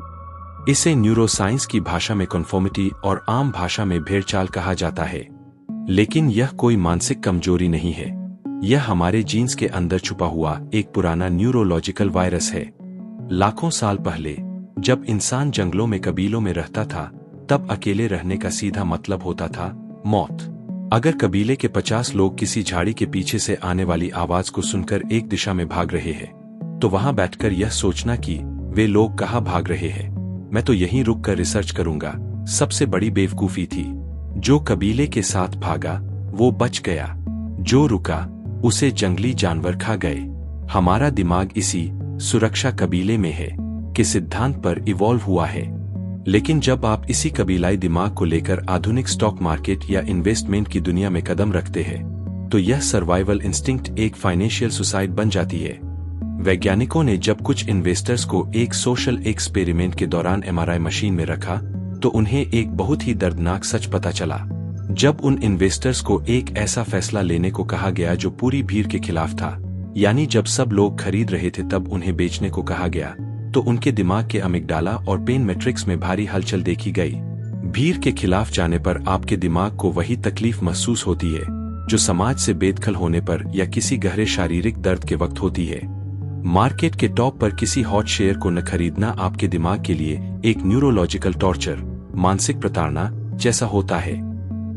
इसे न्यूरोसाइंस की भाषा में कन्फर्मिटी और आम भाषा में भेड़चाल कहा जाता है। लेकिन यह कोई मानसिक कमजोरी नहीं है, यह हमारे जीन्स के अंदर छुपा हुआ एक पुराना न्यूरोलॉजिकल वायरस है। लाखों साल पहले जब इंसान जंगलों में कबीलों में रहता था, तब अकेले रहने का सीधा मतलब होता था मौत। अगर कबीले के 50 लोग किसी झाड़ी के पीछे से आने वाली आवाज को सुनकर एक दिशा में भाग रहे हैं, तो वहां बैठकर यह सोचना कि वे लोग कहाँ भाग रहे हैं, मैं तो यहीं रुक कर रिसर्च करूंगा, सबसे बड़ी बेवकूफी थी। जो कबीले के साथ भागा वो बच गया, जो रुका उसे जंगली जानवर खा गए। हमारा दिमाग इसी सुरक्षा कबीले में है के सिद्धांत पर इवॉल्व हुआ है। लेकिन जब आप इसी कबीलाई दिमाग को लेकर आधुनिक स्टॉक मार्केट या इन्वेस्टमेंट की दुनिया में कदम रखते हैं, तो यह सर्वाइवल इंस्टिंक्ट एक फाइनेंशियल सुसाइड बन जाती है। वैज्ञानिकों ने जब कुछ इन्वेस्टर्स को एक सोशल एक्सपेरिमेंट के दौरान MRI मशीन में रखा, तो उन्हें एक बहुत ही दर्दनाक सच पता चला। जब उन इन्वेस्टर्स को एक ऐसा फैसला लेने को कहा गया जो पूरी भीड़ के खिलाफ था, यानी जब सब लोग खरीद रहे थे तब उन्हें बेचने को कहा गया, तो उनके दिमाग के अमिगडाला और पेन मैट्रिक्स में भारी हलचल देखी गई। भीड़ के खिलाफ जाने पर आपके दिमाग को वही तकलीफ महसूस होती है जो समाज से बेदखल होने पर या किसी गहरे शारीरिक दर्द के वक्त होती है। मार्केट के टॉप पर किसी हॉट शेयर को न खरीदना आपके दिमाग के लिए एक न्यूरोलॉजिकल टॉर्चर, मानसिक प्रताड़ना जैसा होता है।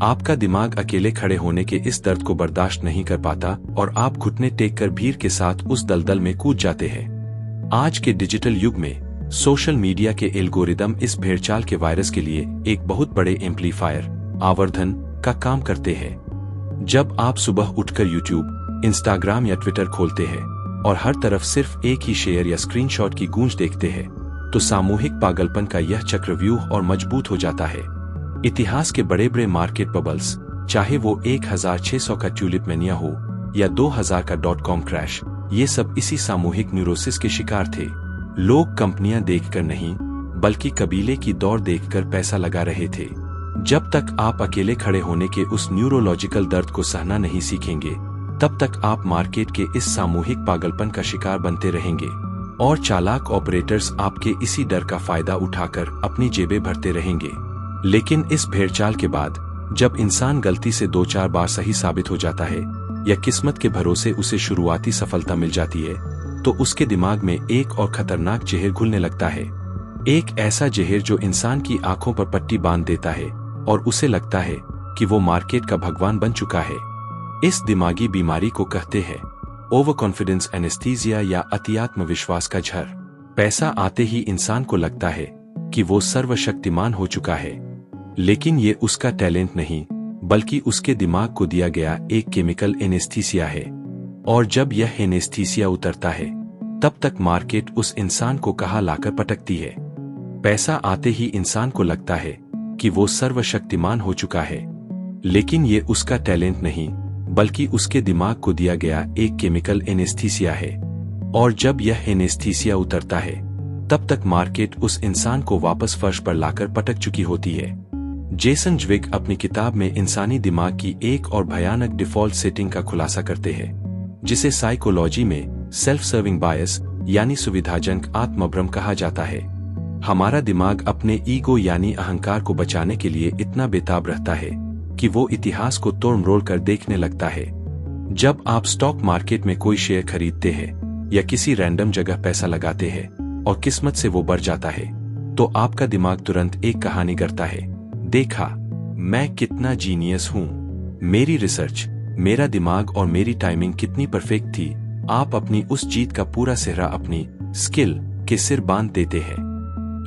आपका दिमाग अकेले खड़े होने के इस दर्द को बर्दाश्त नहीं कर पाता और आप घुटने टेक कर भीड़ के साथ उस दलदल में कूद जाते हैं। आज के डिजिटल युग में सोशल मीडिया के एल्गोरिदम इस भेड़चाल के वायरस के लिए एक बहुत बड़े एम्पलीफायर, आवर्धन का काम करते हैं। जब आप सुबह उठकर यूट्यूब, इंस्टाग्राम या ट्विटर खोलते हैं और हर तरफ सिर्फ एक ही शेयर या स्क्रीनशॉट की गूंज देखते हैं, तो सामूहिक पागलपन का यह चक्रव्यूह और मजबूत हो जाता है। इतिहास के बड़े बड़े मार्केट बबल्स, चाहे वो 1600 का ट्यूलिप मैनिया हो या 2000 का .com क्रैश, ये सब इसी सामूहिक न्यूरोसिस के शिकार थे। लोग कंपनियां देखकर नहीं, बल्कि कबीले की दौड़ देखकर पैसा लगा रहे थे। जब तक आप अकेले खड़े होने के उस न्यूरोलॉजिकल दर्द को सहना नहीं सीखेंगे, तब तक आप मार्केट के इस सामूहिक पागलपन का शिकार बनते रहेंगे और चालाक ऑपरेटर्स आपके इसी डर का फायदा उठाकर अपनी जेबें भरते रहेंगे। लेकिन इस भेड़चाल के बाद जब इंसान गलती से 2-4 बार सही साबित हो जाता है या किस्मत के भरोसे उसे शुरुआती सफलता मिल जाती है, तो उसके दिमाग में एक और खतरनाक जहर घुलने लगता है। एक ऐसा जहर जो इंसान की आंखों पर पट्टी बांध देता है और उसे लगता है कि वो मार्केट का भगवान बन चुका है। इस दिमागी बीमारी को कहते हैं ओवर कॉन्फिडेंस एनेस्थीसिया या अतिआत्म विश्वास का झर। पैसा आते ही इंसान को लगता है कि वो सर्वशक्तिमान हो चुका है, लेकिन ये उसका टैलेंट नहीं, बल्कि उसके दिमाग को दिया गया एक केमिकल एनेस्थीसिया है। और जब यह एनेस्थीसिया उतरता है, तब तक मार्केट उस इंसान को कहाँ लाकर पटकती है। पैसा आते ही इंसान को लगता है कि वो सर्वशक्तिमान हो चुका है, लेकिन ये उसका टैलेंट नहीं, बल्कि उसके दिमाग को दिया गया एक केमिकल एनेस्थीसिया है। और जब यह एनेस्थीसिया उतरता है, तब तक मार्केट उस इंसान को वापस फर्श पर लाकर पटक चुकी होती है। जेसन ज्विग अपनी किताब में इंसानी दिमाग की एक और भयानक डिफॉल्ट सेटिंग का खुलासा करते हैं, जिसे साइकोलॉजी में सेल्फ सर्विंग बायस यानी सुविधाजनक आत्मभ्रम कहा जाता है। हमारा दिमाग अपने ईगो यानी अहंकार को बचाने के लिए इतना बेताब रहता है कि वो इतिहास को तोड़-मरोड़ कर देखने लगता है। जब आप स्टॉक मार्केट में कोई शेयर खरीदते हैं या किसी रैंडम जगह पैसा लगाते हैं और किस्मत से वो बढ़ जाता है, तो आपका दिमाग तुरंत एक कहानी गढ़ता है। देखा, मैं कितना जीनियस हूँ, मेरी रिसर्च, मेरा दिमाग और मेरी टाइमिंग कितनी परफेक्ट थी। आप अपनी उस जीत का पूरा सेहरा अपनी स्किल के सिर बांध देते हैं।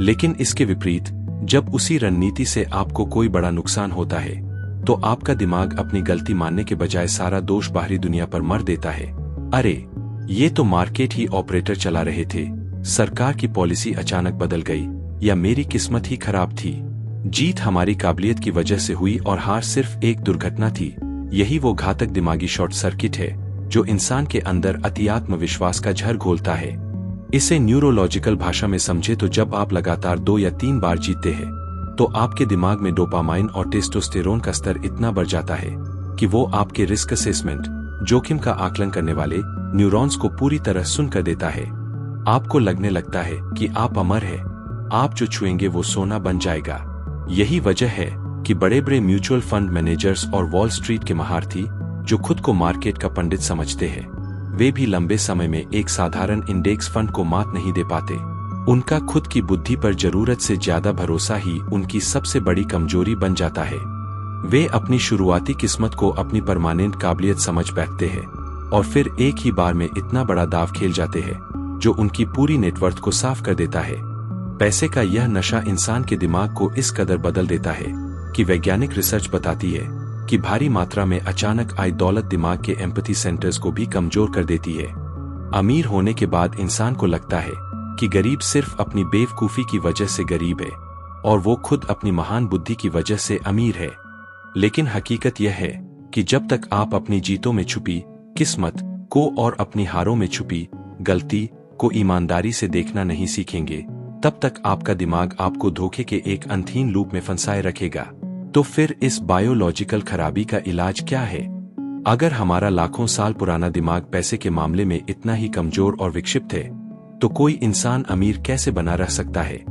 लेकिन इसके विपरीत, जब उसी रणनीति से आपको कोई बड़ा नुकसान होता है, तो आपका दिमाग अपनी गलती मानने के बजाय सारा दोष बाहरी दुनिया पर मर देता है। अरे, ये तो मार्केट ही ऑपरेटर चला रहे थे, सरकार की पॉलिसी अचानक बदल गई, या मेरी किस्मत ही खराब थी। जीत हमारी काबिलियत की वजह से हुई और हार सिर्फ एक दुर्घटना थी। यही वो घातक दिमागी शॉर्ट सर्किट है जो इंसान के अंदर अतिआत्म विश्वास का झर घोलता है। इसे न्यूरोलॉजिकल भाषा में समझे तो जब आप लगातार 2 या 3 बार जीतते हैं, तो आपके दिमाग में डोपामाइन और टेस्टोस्टेरोन का स्तर इतना बढ़ जाता है कि वो आपके रिस्क असेसमेंट, जोखिम का आकलन करने वाले न्यूरॉन्स को पूरी तरह सुन कर देता है। आपको लगने लगता है कि आप अमर हैं, आप जो छुएंगे वो सोना बन जाएगा। यही वजह है कि बड़े बड़े म्यूचुअल फंड मैनेजर्स और वॉल स्ट्रीट के महारथी, जो खुद को मार्केट का पंडित समझते हैं, वे भी लंबे समय में एक साधारण इंडेक्स फंड को मात नहीं दे पाते। उनका खुद की बुद्धि पर जरूरत से ज्यादा भरोसा ही उनकी सबसे बड़ी कमजोरी बन जाता है। वे अपनी शुरुआती किस्मत को अपनी परमानेंट काबिलियत समझ बैठते हैं और फिर एक ही बार में इतना बड़ा दाव खेल जाते हैं जो उनकी पूरी नेटवर्थ को साफ कर देता है। पैसे का यह नशा इंसान के दिमाग को इस कदर बदल देता है कि वैज्ञानिक रिसर्च बताती है कि भारी मात्रा में अचानक आई दौलत दिमाग के एम्पैथी सेंटर्स को भी कमजोर कर देती है। अमीर होने के बाद इंसान को लगता है कि गरीब सिर्फ अपनी बेवकूफी की वजह से गरीब है और वो खुद अपनी महान बुद्धि की वजह से अमीर है। लेकिन हकीकत यह है कि जब तक आप अपनी जीतों में छुपी किस्मत को और अपनी हारों में छुपी गलती को ईमानदारी से देखना नहीं सीखेंगे, तब तक आपका दिमाग आपको धोखे के एक अंतहीन लूप में फंसाए रखेगा। तो फिर इस बायोलॉजिकल खराबी का इलाज क्या है? अगर हमारा लाखों साल पुराना दिमाग पैसे के मामले में इतना ही कमजोर और विक्षिप्त है, तो कोई इंसान अमीर कैसे बना रह सकता है?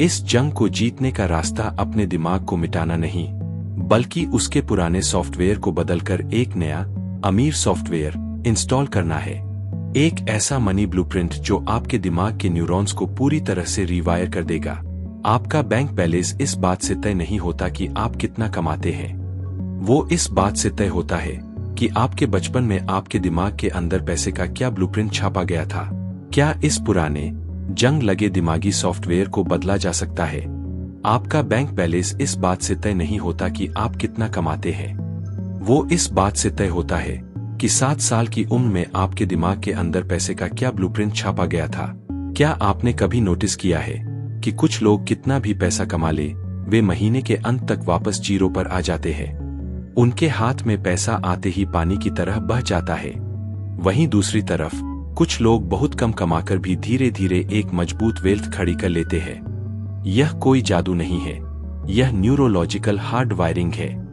इस जंग को जीतने का रास्ता अपने दिमाग को मिटाना नहीं, बल्कि उसके पुराने सॉफ्टवेयर को बदलकर एक नया अमीर सॉफ्टवेयर इंस्टॉल करना है। एक ऐसा मनी ब्लूप्रिंट जो आपके दिमाग के न्यूरॉन्स को पूरी तरह से रिवायर कर देगा। आपका बैंक बैलेंस इस बात से तय नहीं होता कि आप कितना कमाते हैं, वो इस बात से तय होता है कि आपके बचपन में आपके दिमाग के अंदर पैसे का क्या ब्लूप्रिंट छापा गया था। क्या इस पुराने जंग लगे दिमागी सॉफ्टवेयर को बदला जा सकता है? आपका बैंक बैलेंस इस बात से तय नहीं होता कि आप कितना कमाते हैं, वो इस बात से तय होता है कि 7 साल की उम्र में आपके दिमाग के अंदर पैसे का क्या ब्लूप्रिंट छापा गया था। क्या आपने कभी नोटिस किया है कि कुछ लोग कितना भी पैसा कमा ले, वे महीने के अंत तक वापस जीरो पर आ जाते हैं। उनके हाथ में पैसा आते ही पानी की तरह बह जाता है। वहीं दूसरी तरफ कुछ लोग बहुत कम कमाकर भी धीरे धीरे एक मजबूत वेल्थ खड़ी कर लेते हैं। यह कोई जादू नहीं है, यह न्यूरोलॉजिकल हार्ड वायरिंग है।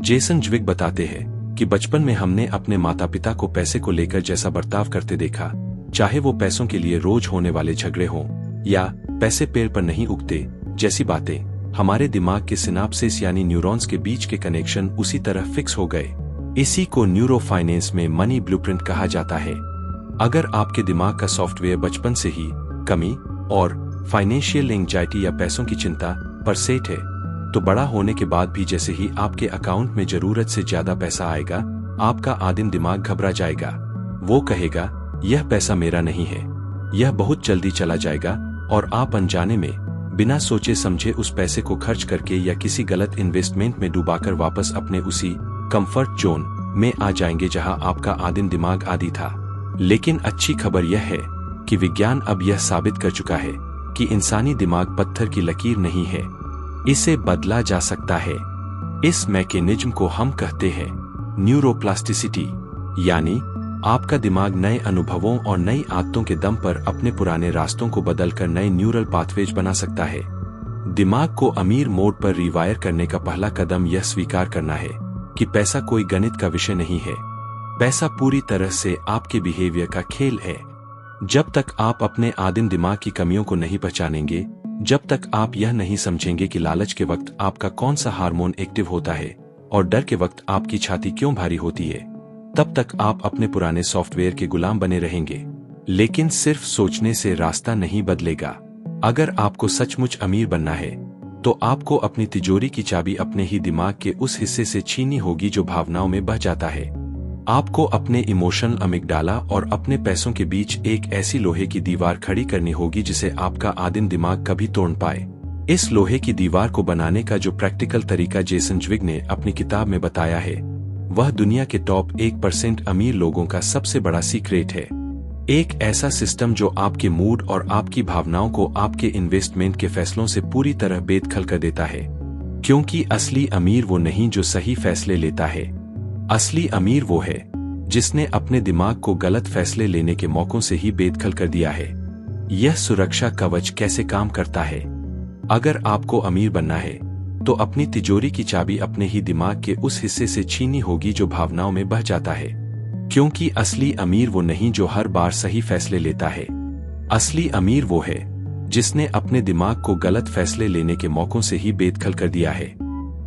जेसन ज्विग बताते हैं कि बचपन में हमने अपने माता पिता को पैसे को लेकर जैसा बर्ताव करते देखा, चाहे वो पैसों के लिए रोज होने वाले झगड़े हों या पैसे पेड़ पर नहीं उगते जैसी बातें, हमारे दिमाग के सिनाप्सिस यानी न्यूरॉन्स के बीच के कनेक्शन उसी तरह फिक्स हो गए। इसी को न्यूरो फाइनेंस में मनी ब्लूप्रिंट कहा जाता है। अगर आपके दिमाग का सॉफ्टवेयर बचपन से ही कमी और फाइनेंशियल एंजाइटी या पैसों की चिंता पर सेट है, तो बड़ा होने के बाद भी जैसे ही आपके अकाउंट में जरूरत से ज्यादा पैसा आएगा, आपका आदिम दिमाग घबरा जाएगा। वो कहेगा, यह पैसा मेरा नहीं है, यह बहुत जल्दी चला जाएगा, और आप अनजाने में बिना सोचे समझे उस पैसे को खर्च करके या किसी गलत इन्वेस्टमेंट में डुबाकर वापस अपने उसी कंफर्ट जोन में आ जाएंगे जहां आपका आदिम दिमाग आदि था। लेकिन अच्छी खबर यह है कि विज्ञान अब यह साबित कर चुका है कि इंसानी दिमाग पत्थर की लकीर नहीं है, इसे बदला जा सकता है। इस मैकेनिज्म को हम कहते हैं न्यूरोप्लास्टिसिटी, यानी आपका दिमाग नए अनुभवों और नई आदतों के दम पर अपने पुराने रास्तों को बदलकर नए न्यूरल पाथवेज बना सकता है। दिमाग को अमीर मोड पर रिवायर करने का पहला कदम यह स्वीकार करना है कि पैसा कोई गणित का विषय नहीं है। पैसा पूरी तरह से आपके बिहेवियर का खेल है। जब तक आप अपने आदिम दिमाग की कमियों को नहीं पहचानेंगे, जब तक आप यह नहीं समझेंगे कि लालच के वक्त आपका कौन सा हार्मोन एक्टिव होता है और डर के वक्त आपकी छाती क्यों भारी होती है, तब तक आप अपने पुराने सॉफ्टवेयर के गुलाम बने रहेंगे। लेकिन सिर्फ सोचने से रास्ता नहीं बदलेगा। अगर आपको सचमुच अमीर बनना है, तो आपको अपनी तिजोरी की चाबी अपने ही दिमाग के उस हिस्से से छीनी होगी जो भावनाओं में बह जाता है। आपको अपने इमोशनल अमिगडाला और अपने पैसों के बीच एक ऐसी लोहे की दीवार खड़ी करनी होगी जिसे आपका आदिम दिमाग कभी तोड़ पाए। इस लोहे की दीवार को बनाने का जो प्रैक्टिकल तरीका जेसन ज्विग ने अपनी किताब में बताया है, वह दुनिया के टॉप 1% अमीर लोगों का सबसे बड़ा सीक्रेट है। एक ऐसा सिस्टम जो आपके मूड और आपकी भावनाओं को आपके इन्वेस्टमेंट के फैसलों से पूरी तरह बेदखल कर देता है। क्योंकि असली अमीर वो नहीं जो सही फैसले लेता है, असली अमीर वो है जिसने अपने दिमाग को गलत फैसले लेने के मौकों से ही बेदखल कर दिया है। यह सुरक्षा कवच कैसे काम करता है? अगर आपको अमीर बनना है, तो अपनी तिजोरी की चाबी अपने ही दिमाग के उस हिस्से से छीनी होगी जो भावनाओं में बह जाता है। क्योंकि असली अमीर वो नहीं जो हर बार सही फैसले लेता है। असली अमीर वो है जिसने अपने दिमाग को गलत फैसले लेने के मौकों से ही बेदखल कर दिया है।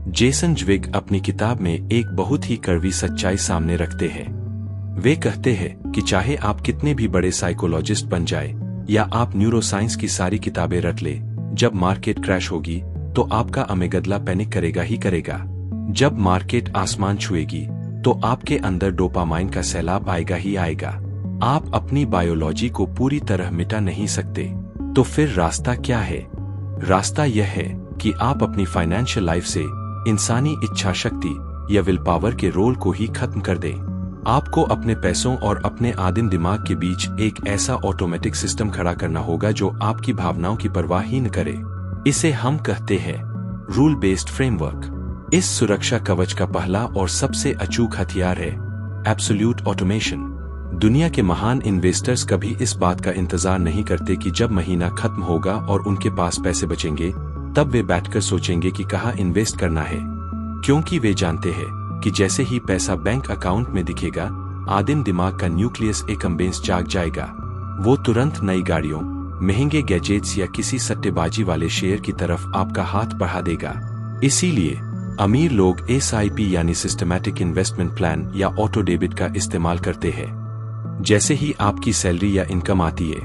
जेसन ज्विग अपनी किताब में एक बहुत ही कड़वी सच्चाई सामने रखते हैं। वे कहते हैं कि चाहे आप कितने भी बड़े साइकोलॉजिस्ट बन जाए या आप न्यूरोसाइंस की सारी किताबें रट ले, जब मार्केट क्रैश होगी तो आपका अमेगडला पैनिक करेगा ही करेगा। जब मार्केट आसमान छुएगी तो आपके अंदर डोपामाइन का सैलाब आएगा ही आएगा। आप अपनी बायोलॉजी को पूरी तरह मिटा नहीं सकते। तो फिर रास्ता क्या है? रास्ता यह है कि आप अपनी फाइनेंशियल लाइफ से इंसानी इच्छा शक्ति या विल पावर के रोल को ही खत्म कर दें। आपको अपने पैसों और अपने आदिम दिमाग के बीच एक ऐसा ऑटोमेटिक सिस्टम खड़ा करना होगा जो आपकी भावनाओं की परवाह ही न करे। इसे हम कहते हैं रूल बेस्ड फ्रेमवर्क। इस सुरक्षा कवच का पहला और सबसे अचूक हथियार है एब्सोल्यूट ऑटोमेशन। दुनिया के महान इन्वेस्टर्स कभी इस बात का इंतजार नहीं करते कि जब महीना खत्म होगा और उनके पास पैसे बचेंगे, तब वे बैठकर सोचेंगे कि कहाँ इन्वेस्ट करना है। क्योंकि वे जानते हैं कि जैसे ही पैसा बैंक अकाउंट में दिखेगा, आदिम दिमाग का न्यूक्लियस एकम्बेंस जाग जाएगा। वो तुरंत नई गाड़ियों, महंगे गैजेट्स या किसी सट्टेबाजी वाले शेयर की तरफ आपका हाथ बढ़ा देगा। इसीलिए अमीर लोग SIP यानी सिस्टमैटिक इन्वेस्टमेंट प्लान या ऑटो डेबिट का इस्तेमाल करते हैं। जैसे ही आपकी सैलरी या इनकम आती है,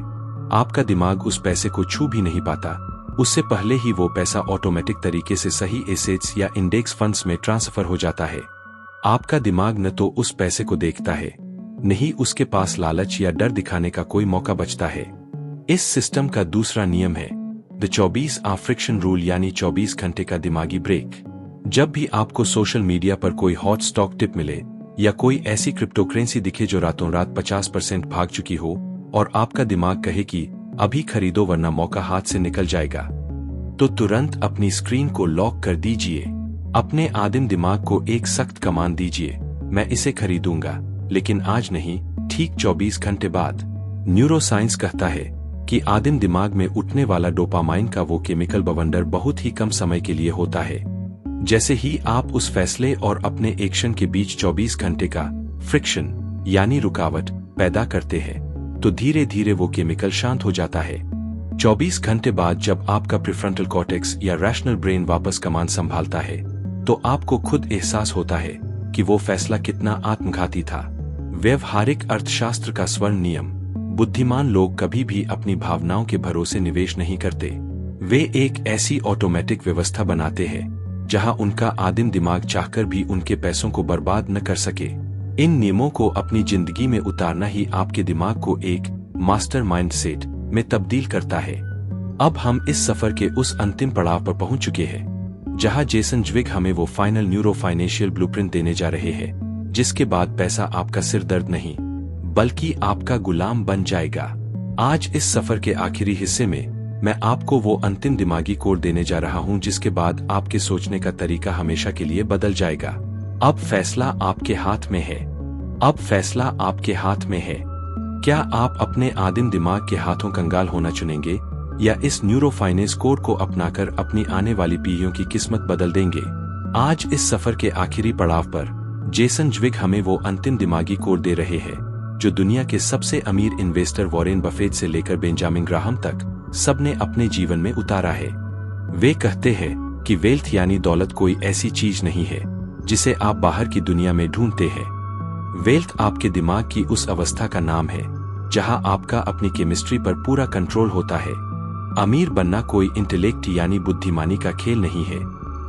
आपका दिमाग उस पैसे को छू भी नहीं पाता, उससे पहले ही वो पैसा ऑटोमेटिक तरीके से सही एसेट्स या इंडेक्स फंड्स में ट्रांसफर हो जाता है। आपका दिमाग न तो उस पैसे को देखता है, नहीं उसके पास लालच या डर दिखाने का कोई मौका बचता है। इस सिस्टम का दूसरा नियम है द 24 आवर फ्रिक्शन रूल, यानी 24 घंटे का दिमागी ब्रेक। जब भी आपको सोशल मीडिया पर कोई हॉट स्टॉक टिप मिले, या कोई ऐसी क्रिप्टोकरेंसी दिखे जो रातों रात 50% भाग चुकी हो और आपका दिमाग कहे कि अभी खरीदो वरना मौका हाथ से निकल जाएगा, तो तुरंत अपनी स्क्रीन को लॉक कर दीजिए। अपने आदिम दिमाग को एक सख्त कमांड दीजिए, मैं इसे खरीदूंगा, लेकिन आज नहीं, ठीक 24 घंटे बाद। न्यूरोसाइंस कहता है कि आदिम दिमाग में उठने वाला डोपामाइन का वो केमिकल बवंडर बहुत ही कम समय के लिए होता है। जैसे ही आप उस फैसले और अपने एक्शन के बीच 24 घंटे का फ्रिक्शन यानी रुकावट पैदा करते हैं, तो धीरे धीरे वो केमिकल शांत हो जाता है। 24 घंटे बाद जब आपका प्रीफ्रंटल कॉर्टेक्स या रैशनल ब्रेन वापस कमान संभालता है, तो आपको खुद एहसास होता है कि वो फैसला कितना आत्मघाती था। व्यवहारिक अर्थशास्त्र का स्वर्ण नियम: बुद्धिमान लोग कभी भी अपनी भावनाओं के भरोसे निवेश नहीं करते। वे एक ऐसी ऑटोमेटिक व्यवस्था बनाते हैं जहां उनका आदिम दिमाग चाहकर भी उनके पैसों को बर्बाद न कर सके। इन नियमों को अपनी जिंदगी में उतारना ही आपके दिमाग को एक मास्टर माइंडसेट में तब्दील करता है। अब हम इस सफर के उस अंतिम पड़ाव पर पहुंच चुके हैं जहां जेसन ज्विग हमें वो फाइनल न्यूरो फाइनेंशियल ब्लूप्रिंट देने जा रहे हैं, जिसके बाद पैसा आपका सिर दर्द नहीं बल्कि आपका गुलाम बन जाएगा। आज इस सफर के आखिरी हिस्से में मैं आपको वो अंतिम दिमागी कोड देने जा रहा हूं जिसके बाद आपके सोचने का तरीका हमेशा के लिए बदल जाएगा। अब फैसला आपके हाथ में है। अब फैसला आपके हाथ में है। क्या आप अपने आदिम दिमाग के हाथों कंगाल होना चुनेंगे या इस न्यूरो फाइनेंस कोड को अपनाकर अपनी आने वाली पीढ़ियों की किस्मत बदल देंगे? आज इस सफर के आखिरी पड़ाव पर जेसन ज्विग हमें वो अंतिम दिमागी कोड दे रहे हैं जो दुनिया के सबसे अमीर इन्वेस्टर वॉरेन बफेट से लेकर बेंजामिन ग्राहम तक सबने अपने जीवन में उतारा है। वे कहते हैं कि वेल्थ यानी दौलत कोई ऐसी चीज नहीं है जिसे आप बाहर की दुनिया में ढूंढते हैं। वेल्थ आपके दिमाग की उस अवस्था का नाम है जहां आपका अपनी केमिस्ट्री पर पूरा कंट्रोल होता है। अमीर बनना कोई इंटेलेक्ट यानी बुद्धिमानी का खेल नहीं है,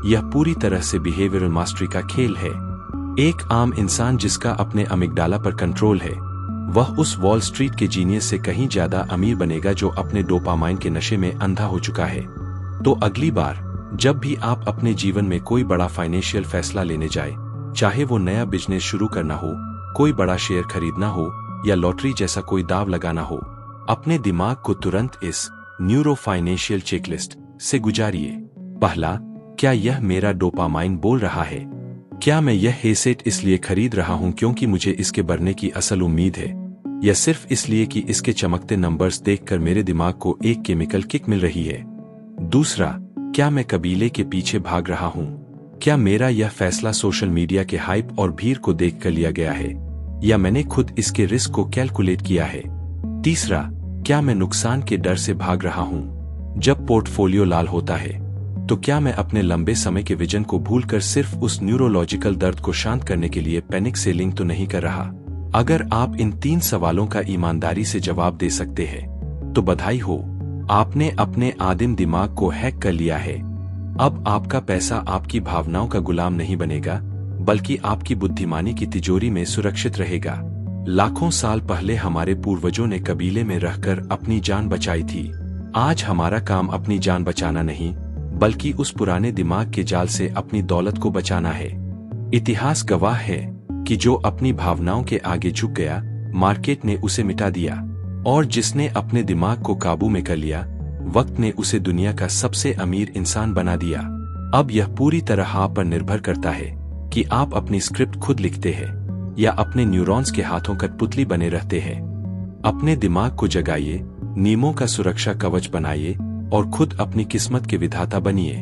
यह पूरी तरह से बिहेवियरल मास्टरी का खेल है। एक आम इंसान जिसका अपने अमिगडाला पर कंट्रोल है, वह उस वॉल स्ट्रीट के जीनियस से कहीं ज्यादा अमीर बनेगा जो अपने डोपामाइन के नशे में अंधा हो चुका है। तो अगली बार जब भी आप अपने जीवन में कोई बड़ा फाइनेंशियल फैसला लेने जाए, चाहे वो नया बिजनेस शुरू करना हो, कोई बड़ा शेयर खरीदना हो या लॉटरी जैसा कोई दाव लगाना हो, अपने दिमाग को तुरंत इस न्यूरो फाइनेंशियल चेकलिस्ट से गुजारिए। पहला, क्या यह मेरा डोपामाइन बोल रहा है? क्या मैं यह हेसेट इसलिए खरीद रहा हूं क्योंकि मुझे इसके बढ़ने की असल उम्मीद है, या सिर्फ इसलिए कि इसके चमकते नंबर्स देखकर मेरे दिमाग को एक केमिकल किक मिल रही है? दूसरा, क्या मैं कबीले के पीछे भाग रहा हूं? क्या मेरा यह फैसला सोशल मीडिया के हाइप और भीड़ को देखकर लिया गया है, या मैंने खुद इसके रिस्क को कैलकुलेट किया है? तीसरा, क्या मैं नुकसान के डर से भाग रहा हूं? जब पोर्टफोलियो लाल होता है तो क्या मैं अपने लंबे समय के विजन को भूलकर सिर्फ उस न्यूरोलॉजिकल दर्द को शांत करने के लिए पैनिक सेलिंग तो नहीं कर रहा? अगर आप इन 3 सवालों का ईमानदारी से जवाब दे सकते हैं तो बधाई हो, आपने अपने आदिम दिमाग को हैक कर लिया है। अब आपका पैसा आपकी भावनाओं का गुलाम नहीं बनेगा बल्कि आपकी बुद्धिमानी की तिजोरी में सुरक्षित रहेगा। लाखों साल पहले हमारे पूर्वजों ने कबीले में रहकर अपनी जान बचाई थी। आज हमारा काम अपनी जान बचाना नहीं बल्कि उस पुराने दिमाग के जाल से अपनी दौलत को बचाना है। इतिहास गवाह है कि जो अपनी भावनाओं के आगे झुक गया, मार्केट ने उसे मिटा दिया, और जिसने अपने दिमाग को काबू में कर लिया, वक्त ने उसे दुनिया का सबसे अमीर इंसान बना दिया। अब यह पूरी तरह आप पर निर्भर करता है कि आप अपनी स्क्रिप्ट खुद लिखते हैं या अपने न्यूरॉन्स के हाथों कठपुतली बने रहते हैं। अपने दिमाग को जगाइए, नियमों का सुरक्षा कवच बनाइए और खुद अपनी किस्मत के विधाता बनिए।